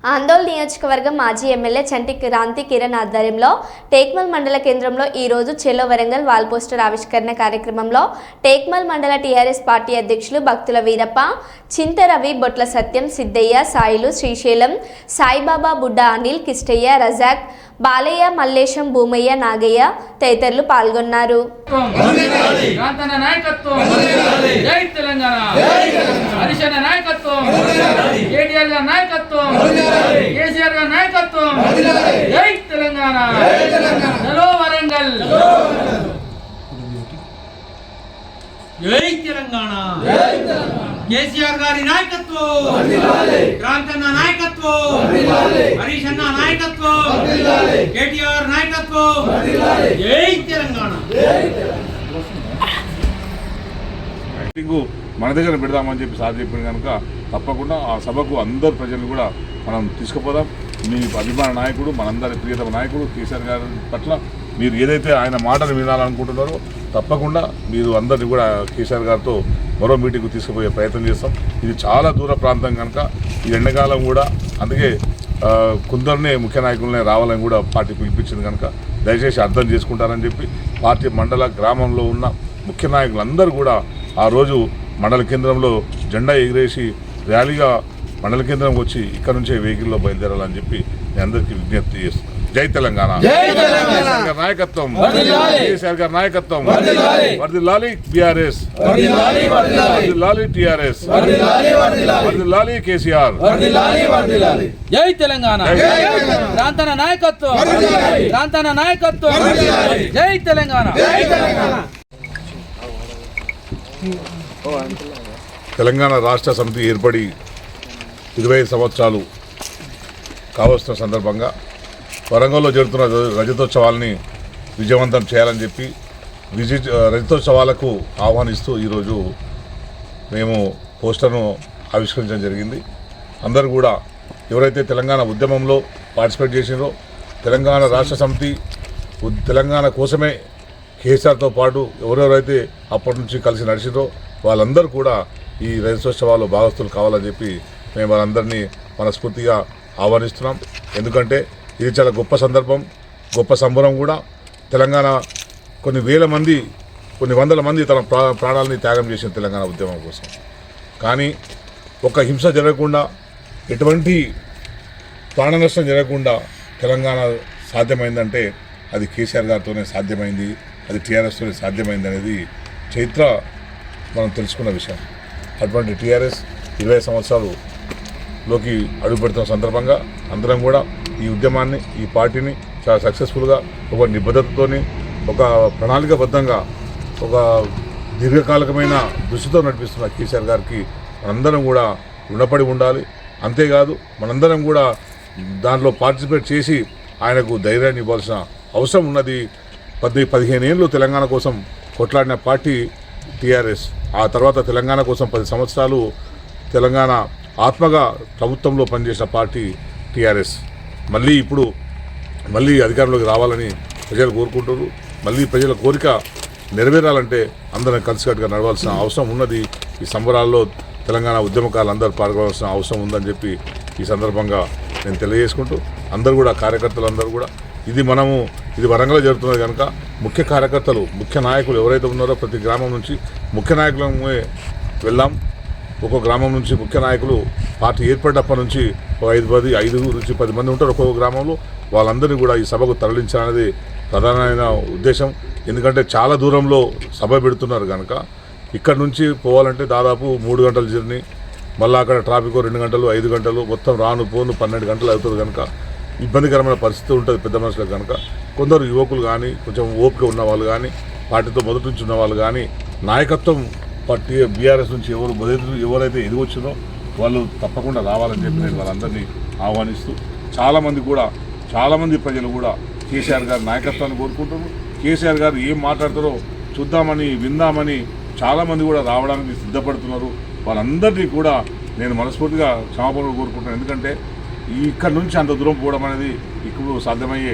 ఆందోళన నియోజకవర్గం మాజీ ఎమ్మెల్యే చంటి క్రాంతి కిరణ్ ఆధ్వర్యంలో టేక్మల్ మండల కేంద్రంలో ఈ రోజు చెలో వరంగల్ వాల్ పోస్టర్ ఆవిష్కరణ కార్యక్రమంలో టేక్మల్ మండల టీఆర్ఎస్ పార్టీ అధ్యక్షులు భక్తుల వీరప్ప, చింతరవి, బొట్ల సత్యం, సిద్ధయ్య, సాయిలు, శ్రీశైలం, సాయిబాబా, బుడ్డ అనిల్, కిష్టయ్య, రజాక్, బాలయ్య, మల్లేశం, భూమయ్య, నాగయ్య తదితరులు పాల్గొన్నారు. జై తెలంగాణ, కేసీఆర్ గారి నాయకత్వం, క్రాంతన్న నాయకత్వం, హరీష్ అన్న నాయకత్వం, కేటీఆర్ నాయకత్వం. జై తెలంగాణ. మన దగ్గర పెడదామని చెప్పి సార్ చెప్పిన కనుక తప్పకుండా ఆ సభకు అందరు ప్రజలు కూడా మనం తీసుకుపోదాం. మీ అభిమాన నాయకుడు, మనందరి ప్రియతమ నాయకుడు కేసీఆర్ గారి పట్ల మీరు ఏదైతే ఆయన మాటలు వినాలనుకుంటున్నారో తప్పకుండా మీరు అందరినీ కూడా కేసీఆర్ గారితో మరో మీటింగ్కు తీసుకుపోయే ప్రయత్నం చేస్తాం. ఇది చాలా దూర ప్రాంతం కనుక ఈ ఎండాకాలం కూడా అందుకే కొందరినే ముఖ్య నాయకులనే రావాలని కూడా పార్టీ పిలిపించింది కనుక దయచేసి అర్థం చేసుకుంటారని చెప్పి పార్టీ మండల గ్రామంలో ఉన్న ముఖ్య నాయకులందరూ కూడా ఆ రోజు మండల కేంద్రంలో జెండా ఎగిరేసి ర్యాలీగా మండల కేంద్రంకి వచ్చి ఇక్కడ నుంచే వెహికల్లో బయలుదేరాలని చెప్పి నేను అందరికీ విజ్ఞప్తి చేస్తున్నాను. జై తెలంగాణ, నాయకత్వం, కేసీఆర్ గారి నాయకత్వం, వర్ధిల్లాలి బీఆర్ఎస్, వర్ధిల్లాలి టీఆర్ఎస్, వర్ధిల్లాలి కేసీఆర్. జై తెలంగాణ, ప్రాంతన నాయకత్వం, ప్రాంతన నాయకత్వం. జై తెలంగాణ. తెలంగాణ రాష్ట్ర సమితి ఏర్పడి 25 సంవత్సరాలు కావస్తున్న సందర్భంగా వరంగల్లో జరుగుతున్న రజతోత్సవాల్ని విజయవంతం చేయాలని చెప్పి రజతోత్సవాలకు ఆహ్వానిస్తూ ఈరోజు మేము పోస్టర్ను ఆవిష్కరించడం జరిగింది. అందరూ కూడా ఎవరైతే తెలంగాణ ఉద్యమంలో పార్టిసిపేట్ చేసినారో, తెలంగాణ రాష్ట్ర సమితి తెలంగాణ కోసమే కేసీఆర్తో పాటు ఎవరెవరైతే అప్పటి నుంచి కలిసి నడిచిరో వాళ్ళందరూ కూడా ఈ రజతోత్సవాల్లో భాగస్తులు కావాలని చెప్పి మేము వాళ్ళందరినీ మనస్ఫూర్తిగా ఆహ్వానిస్తున్నాం. ఎందుకంటే ఇది చాలా గొప్ప సందర్భం, గొప్ప సంబరం కూడా. తెలంగాణ కొన్ని వేల మంది, కొన్ని వందల మంది తన ప్రాణాలని త్యాగం చేసిన తెలంగాణ ఉద్యమం కోసం. కానీ ఒక హింస జరగకుండా, ఎటువంటి ప్రాణ నష్టం జరగకుండా తెలంగాణ సాధ్యమైందంటే అది కేసీఆర్ గారితోనే సాధ్యమైంది, అది టీఆర్ఎస్తోనే సాధ్యమైంది అనేది చరిత్ర మనం తెలుసుకున్న విషయం. అటువంటి టీఆర్ఎస్ 20 సంవత్సరాలులోకి అడుగుపెడుతున్న సందర్భంగా అందరం కూడా ఈ ఉద్యమాన్ని, ఈ పార్టీని చాలా సక్సెస్ఫుల్గా ఒక నిబద్ధతతోని, ఒక ప్రణాళికాబద్ధంగా, ఒక దీర్ఘకాలికమైన దృష్టితో నడిపిస్తున్న కేసీఆర్ గారికి మనందరం కూడా రుణపడి ఉండాలి. అంతేకాదు మనందరం కూడా దాంట్లో పార్టిసిపేట్ చేసి ఆయనకు ధైర్యాన్ని ఇవ్వాల్సిన అవసరం ఉన్నది. 15 ఏళ్ళు తెలంగాణ కోసం కొట్లాడిన పార్టీ టీఆర్ఎస్. ఆ తర్వాత తెలంగాణ కోసం 10 సంవత్సరాలు తెలంగాణ ఆత్మగా ప్రభుత్వంలో పనిచేసిన పార్టీ టీఆర్ఎస్. మళ్ళీ అధికారంలోకి రావాలని ప్రజలు కోరుకుంటారు. మళ్ళీ ప్రజల కోరిక నెరవేరాలంటే అందరం కలిసికట్టుగా నడవాల్సిన అవసరం ఉన్నది. ఈ సంబరాల్లో తెలంగాణ ఉద్యమకారులు అందరూ పాల్గొనాల్సిన అవసరం ఉందని చెప్పి ఈ సందర్భంగా నేను తెలియజేసుకుంటూ అందరూ కూడా కార్యకర్తలు అందరూ కూడా ఇది వరంగల్ జరుగుతున్నది కనుక ముఖ్య కార్యకర్తలు, ముఖ్య నాయకులు ఎవరైతే ఉన్నారో ప్రతి గ్రామం నుంచి ముఖ్య నాయకులమే వెళ్దాం. ఒక్కొక్క గ్రామం నుంచి ముఖ్య నాయకులు పార్టీ ఏర్పడినప్పటి నుంచి 5 నుంచి 10 మంది ఉంటారు ఒక్కొక్క గ్రామంలో. వాళ్ళందరినీ కూడా ఈ సభకు తరలించాలనేది ప్రధానమైన ఉద్దేశం. ఎందుకంటే చాలా దూరంలో సభ పెడుతున్నారు కనుక ఇక్కడ నుంచి పోవాలంటే దాదాపు 3 గంటల జర్నీ, మళ్ళీ అక్కడ ట్రాఫిక్ 2 గంటలు, 5 గంటలు, మొత్తం రాను పోను 12 గంటలు అవుతుంది కనుక ఇబ్బందికరమైన పరిస్థితి ఉంటుంది పెద్ద మనుషులకు కనుక. కొందరు యువకులు కానీ, కొంచెం ఓపిక ఉన్న వాళ్ళు కానీ, పార్టీతో మొదటి నుంచి ఉన్న వాళ్ళు కానీ, నాయకత్వం పార్టీ బీఆర్ఎస్ నుంచి ఎవరైతే ఎదిగొచ్చినో వాళ్ళు తప్పకుండా రావాలని చెప్పి నేను వాళ్ళందరినీ ఆహ్వానిస్తూ, చాలామంది ప్రజలు కూడా కేసీఆర్ గారి నాయకత్వాన్ని కోరుకుంటున్నారు. కేసీఆర్ గారు ఏం మాట్లాడతారో చూద్దామని, విందామని చాలామంది కూడా రావడానికి సిద్ధపడుతున్నారు. వాళ్ళందరినీ కూడా నేను మనస్ఫూర్తిగా క్షమాపణలు కోరుకుంటున్నాను. ఎందుకంటే ఇక్కడ నుంచి అంత దూరం పోవడం అనేది ఇప్పుడు సాధ్యమయ్యే